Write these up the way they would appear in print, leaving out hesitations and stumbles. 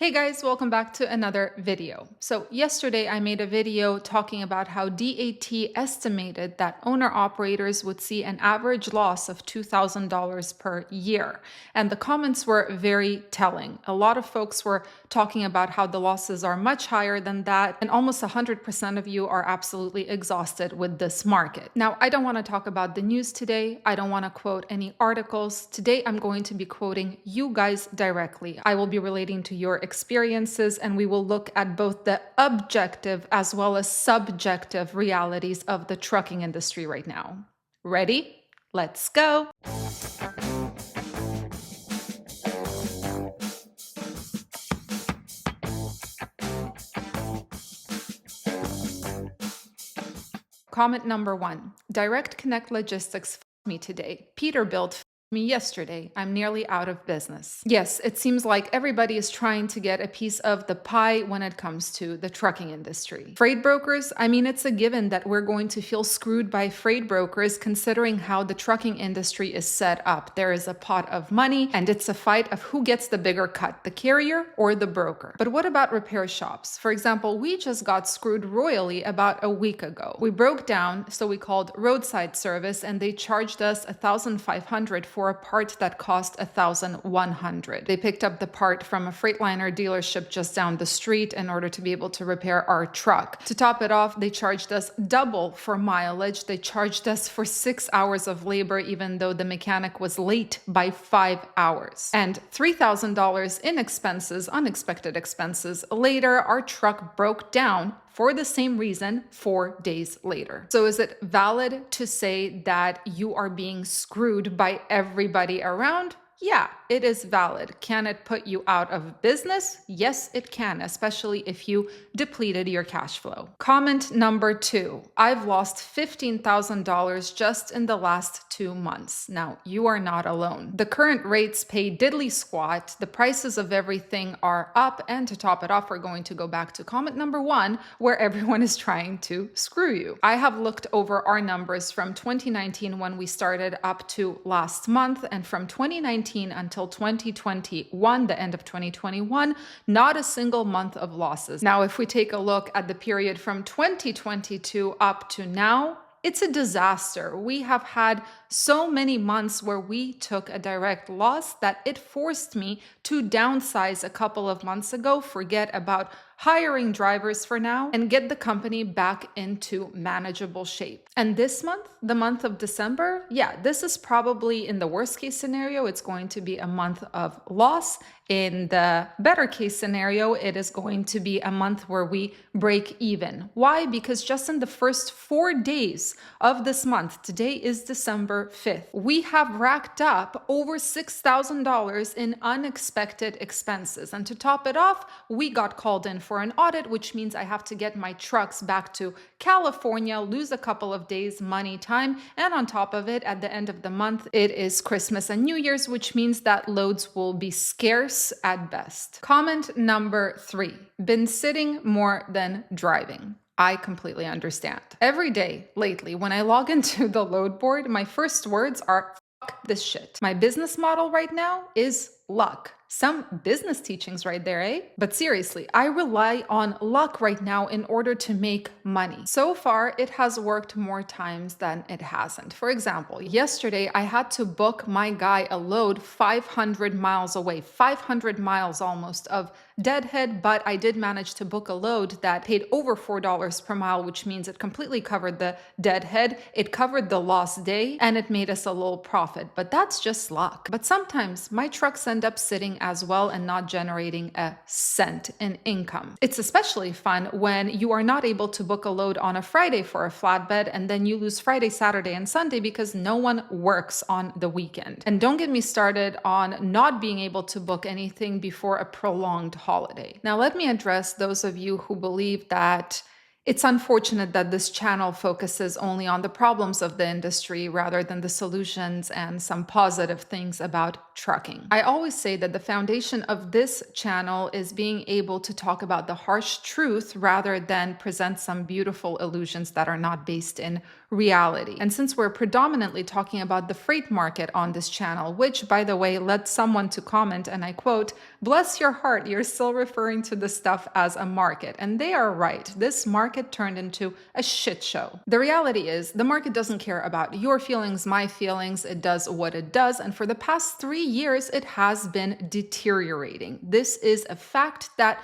Hey guys, welcome back to another video. So yesterday I made a video talking about how DAT estimated that owner-operators would see an average loss of $2,000 per year. And the comments were very telling. A lot of folks were talking about how the losses are much higher than that, and almost 100% of you are absolutely exhausted with this market. Now, I don't want to talk about the news today. I don't want to quote any articles. Today I'm going to be quoting you guys directly. I will be relating to your experiences, and we will look at both the objective as well as subjective realities of the trucking industry right now. Ready? Let's go. Comment number 1. Direct Connect Logistics f***ed me today. Peterbilt f***ed me yesterday. I'm nearly out of business. Yes, it seems like everybody is trying to get a piece of the pie when it comes to the trucking industry. Freight brokers, I mean, it's a given that we're going to feel screwed by freight brokers considering how the trucking industry is set up. There is a pot of money and it's a fight of who gets the bigger cut, the carrier or the broker. But what about repair shops? For example, we just got screwed royally about a week ago. We broke down, so we called roadside service, and they charged us $1,500 for a part that cost $1,100. They picked up the part from a Freightliner dealership just down the street in order to be able to repair our truck. To top it off, they charged us double for mileage. They charged us for 6 hours of labor, even though the mechanic was late by 5 hours. And $3,000 in expenses, unexpected expenses. Later, our truck broke down for the same reason 4 days later. So is it valid to say that you are being screwed by everybody around? Yeah, it is valid. Can it put you out of business? Yes, it can, especially if you depleted your cash flow. Comment number 2. I've lost $15,000 just in the last 2 months. Now, you are not alone. The current rates pay diddly squat. The prices of everything are up. And to top it off, we're going to go back to comment number 1, where everyone is trying to screw you. I have looked over our numbers from 2019 when we started up to last month, and from 2019 until 2021, the end of 2021, not a single month of losses. Now, if we take a look at the period from 2022 up to now, it's a disaster. We have had so many months where we took a direct loss that it forced me to downsize a couple of months ago, forget about hiring drivers for now, and get the company back into manageable shape. And this month, the month of December, yeah, this is probably, in the worst case scenario, it's going to be a month of loss. In the better case scenario, it is going to be a month where we break even. Why? Because just in the first 4 days of this month, today is December 5th, we have racked up over $6,000 in unexpected expenses. And to top it off, we got called in for an audit, which means I have to get my trucks back to California, lose a couple of days, money, time, and on top of it, at the end of the month, it is Christmas and New Year's, which means that loads will be scarce at best. Comment number 3, been sitting more than driving. I completely understand. Every day lately, when I log into the load board, my first words are, fuck this shit. My business model right now is luck. Some business teachings right there, eh? But seriously, I rely on luck right now in order to make money. So far, it has worked more times than it hasn't. For example, yesterday I had to book my guy a load 500 miles away, 500 miles almost of deadhead, but I did manage to book a load that paid over $4 per mile, which means it completely covered the deadhead, it covered the lost day, and it made us a little profit. But that's just luck. But sometimes my trucks end up sitting as well and not generating a cent in income. It's especially fun when you are not able to book a load on a Friday for a flatbed, and then you lose Friday, Saturday, and Sunday because no one works on the weekend. And don't get me started on not being able to book anything before a prolonged holiday. Now, let me address those of you who believe that it's unfortunate that this channel focuses only on the problems of the industry rather than the solutions and some positive things about trucking. I always say that the foundation of this channel is being able to talk about the harsh truth rather than present some beautiful illusions that are not based in reality. And since we're predominantly talking about the freight market on this channel, which, by the way, led someone to comment, and I quote, Bless your heart, you're still referring to the stuff as a market. And they are right. This market turned into a shit show. The reality is, the market doesn't care about your feelings, my feelings. It does what it does. And for the past 3 years, it has been deteriorating. This is a fact that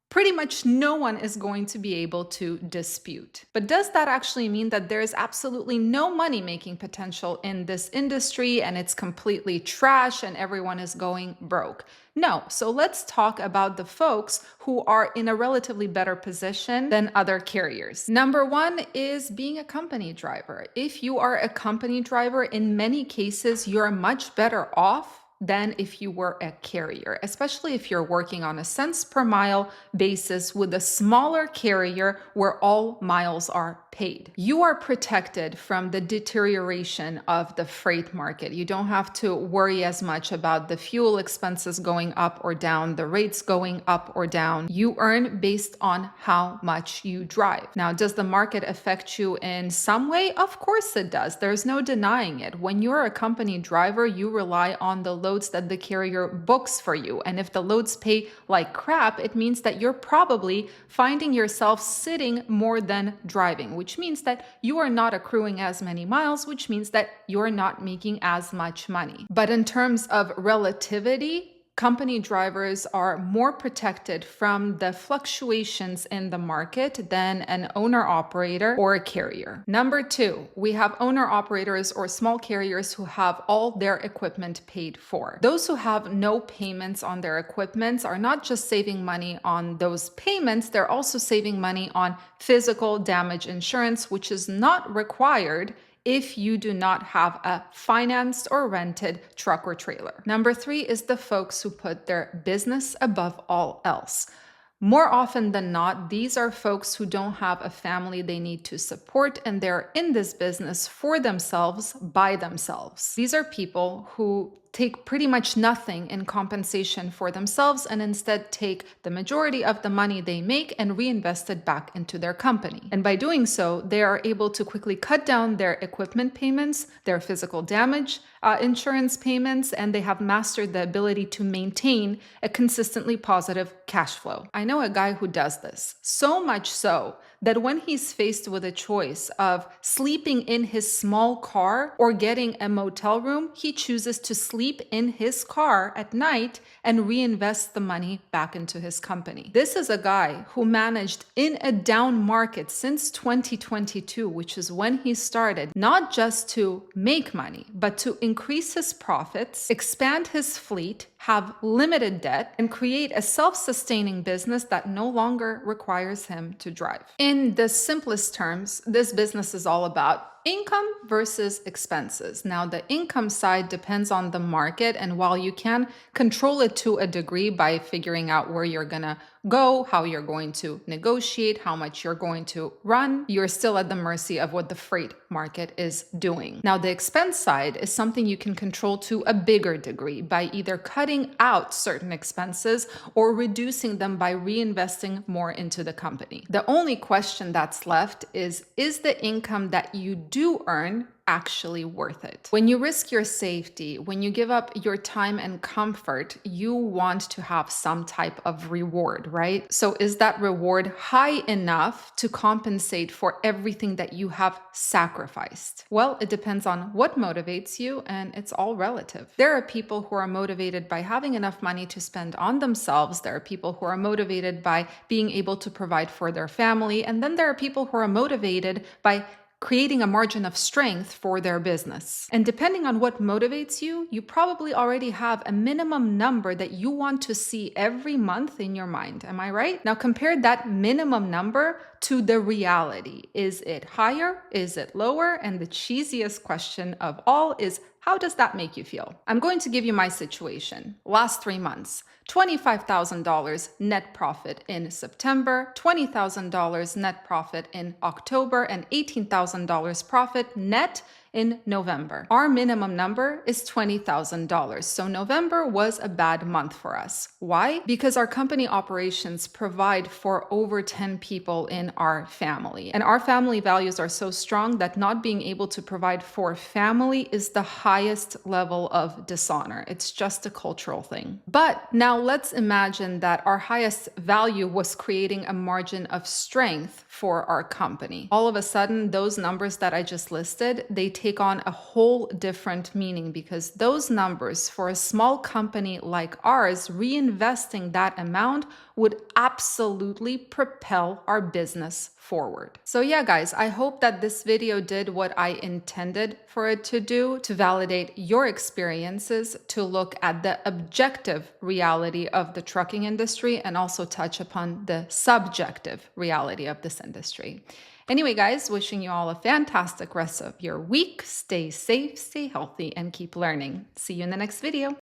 pretty much no one is going to be able to dispute. But does that actually mean that there is absolutely no money-making potential in this industry and it's completely trash and everyone is going broke? No. So let's talk about the folks who are in a relatively better position than other carriers. Number one is being a company driver. If you are a company driver, in many cases, you're much better off than if you were a carrier, especially if you're working on a cents per mile basis with a smaller carrier where all miles are paid. You are protected from the deterioration of the freight market. You don't have to worry as much about the fuel expenses going up or down, the rates going up or down. You earn based on how much you drive. Now, does the market affect you in some way? Of course it does. There's no denying it. When you're a company driver, you rely on the loads that the carrier books for you. And if the loads pay like crap, it means that you're probably finding yourself sitting more than driving, which means that you are not accruing as many miles, which means that you're not making as much money. But in terms of relativity, company drivers are more protected from the fluctuations in the market than an owner-operator or a carrier. Number two, we have owner-operators or small carriers who have all their equipment paid for. Those who have no payments on their equipment are not just saving money on those payments, they're also saving money on physical damage insurance, which is not required if you do not have a financed or rented truck or trailer. Number three is the folks who put their business above all else. More often than not, these are folks who don't have a family they need to support, and they're in this business for themselves, by themselves. These are people who take pretty much nothing in compensation for themselves and instead take the majority of the money they make and reinvest it back into their company. And by doing so, they are able to quickly cut down their equipment payments, their physical damage insurance payments, and they have mastered the ability to maintain a consistently positive cash flow. I know a guy who does this, so much so that when he's faced with a choice of sleeping in his small car or getting a motel room, he chooses to sleep in his car at night and reinvest the money back into his company. This is a guy who managed in a down market since 2022, which is when he started, not just to make money, but to increase his profits, expand his fleet, have limited debt, and create a self-sustaining business that no longer requires him to drive. In the simplest terms, this business is all about income versus expenses. Now, the income side depends on the market, and while you can control it to a degree by figuring out where you're gonna go, how you're going to negotiate, how much you're going to run, you're still at the mercy of what the freight market is doing. Now, the expense side is something you can control to a bigger degree by either cutting out certain expenses or reducing them by reinvesting more into the company. The only question that's left is the income that you do earn actually worth it? When you risk your safety, when you give up your time and comfort, you want to have some type of reward, right? So is that reward high enough to compensate for everything that you have sacrificed? Well, it depends on what motivates you, and it's all relative. There are people who are motivated by having enough money to spend on themselves. There are people who are motivated by being able to provide for their family. And then there are people who are motivated by creating a margin of strength for their business. And depending on what motivates you, you probably already have a minimum number that you want to see every month in your mind. Am I right? Now compare that minimum number to the reality. Is it higher? Is it lower? And the cheesiest question of all is, how does that make you feel? I'm going to give you my situation. Last 3 months, $25,000 net profit in September, $20,000 net profit in October, and $18,000 profit net in November. Our minimum number is $20,000. So November was a bad month for us. Why? Because our company operations provide for over 10 people in our family. And our family values are so strong that not being able to provide for family is the highest level of dishonor. It's just a cultural thing. But now Now, let's imagine that our highest value was creating a margin of strength for our company. All of a sudden, those numbers that I just listed, they take on a whole different meaning, because those numbers for a small company like ours, reinvesting that amount would absolutely propel our business forward. So yeah, guys, I hope that this video did what I intended for it to do, to validate your experiences, to look at the objective reality of the trucking industry, and also touch upon the subjective reality of this industry. Anyway, guys, wishing you all a fantastic rest of your week. Stay safe, stay healthy, and keep learning. See you in the next video.